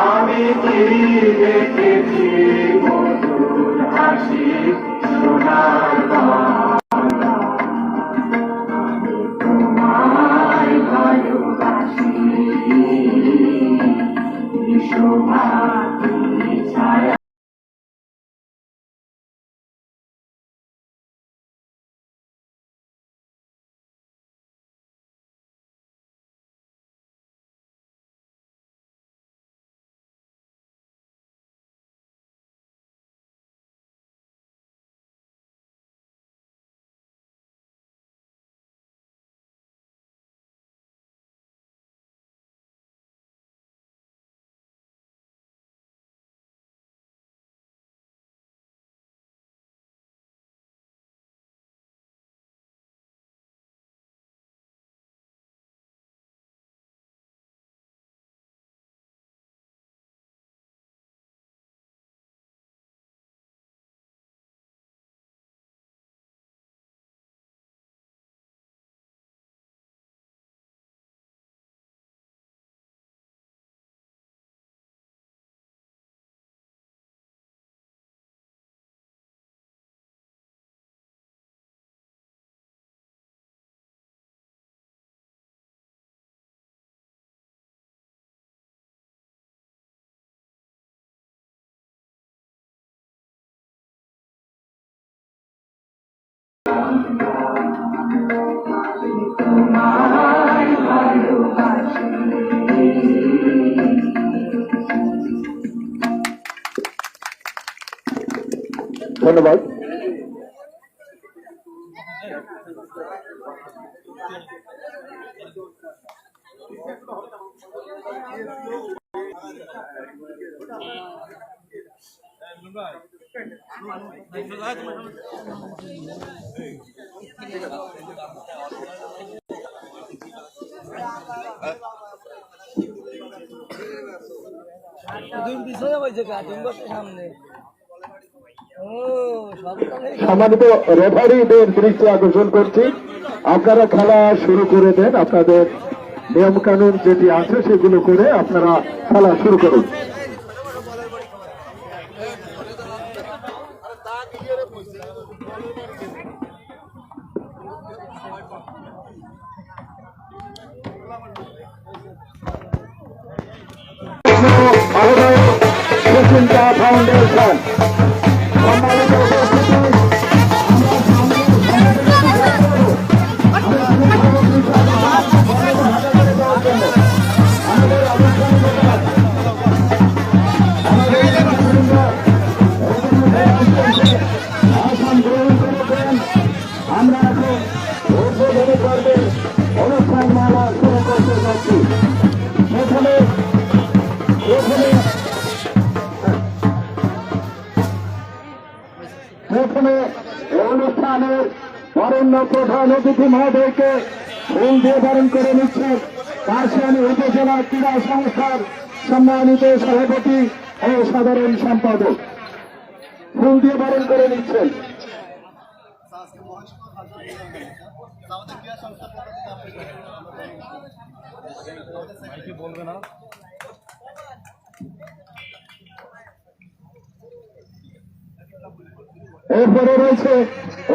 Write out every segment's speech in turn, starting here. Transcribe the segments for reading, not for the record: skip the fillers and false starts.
আমি কি দেখেছি মধুর হাসি সোনার আমি তোমায় ভালোবাসি শোভা ছায়া ধন্যবাদ। সম্মানিত রেফারিদের দৃষ্টি আকর্ষণ করছি, আপনারা খেলা শুরু করে দেন। আপনাদের নিয়ম কানুন যেটি আছে সেগুলো করে আপনারা খেলা শুরু করুন। ফাউন্ডেশন আমরা এখন উদ্বোধনী পর্বের অনুষ্ঠান মালা শুরু করতে যাচ্ছি। প্রথমে অনুষ্ঠানের বরেণ্য প্রধান অতিথি মহোদয়কে ফুল দিয়ে বরণ করে নিচ্ছেন কাশিয়ানী উপজেলা ক্রীড়া সংস্থার সম্মানিত সভাপতি ও সাধারণ সম্পাদক। ফুল দিয়ে বরণ করে নিচ্ছেন। এরপরে রয়েছে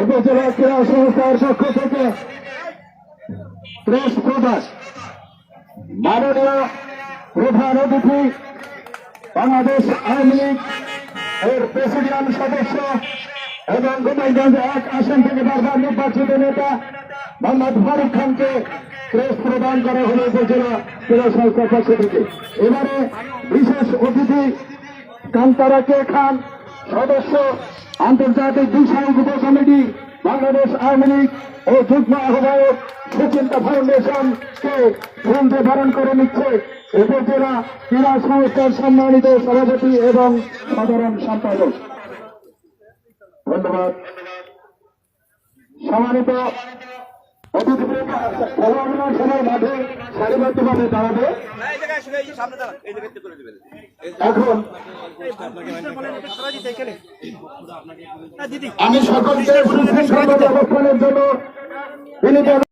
উপজেলা ক্রীড়া সংস্থার পক্ষ থেকে প্রেস প্রদান। মাননীয় প্রধান অতিথি বাংলাদেশ আওয়ামী লীগ এর প্রেসিডিয়াম সদস্য এবং গোপালগঞ্জ 1 আসন থেকে বারবার নির্বাচিত নেতা মোহাম্মদ ফারুক খানকে প্রেস প্রদান করা হল উপজেলা ক্রীড়া সংস্থার পক্ষ থেকে। এবারে বিশেষ অতিথি কান্তারা কে খান, সদস্য আন্তর্জাতিক বিষয়ক উপ কমিটি বাংলাদেশ আওয়ামী লীগ ও যুগ্ম আহ্বায়ক সুচিন্তা ফাউন্ডেশনকে ফুল দিয়ে বরণ করে নিচ্ছে উপজেলা ক্রীড়া সংস্থার সম্মানিত সভাপতি এবং সাধারণ সম্পাদক। ধন্যবাদ। সম্মানিত অতিথিবৃন্দ খেলোয়াড়রা সবাই মাঠে সারিবদ্ধভাবে দাঁড়াবে। এখন আমি সকলকে সুশৃঙ্খল অবস্থানের জন্য বিনীত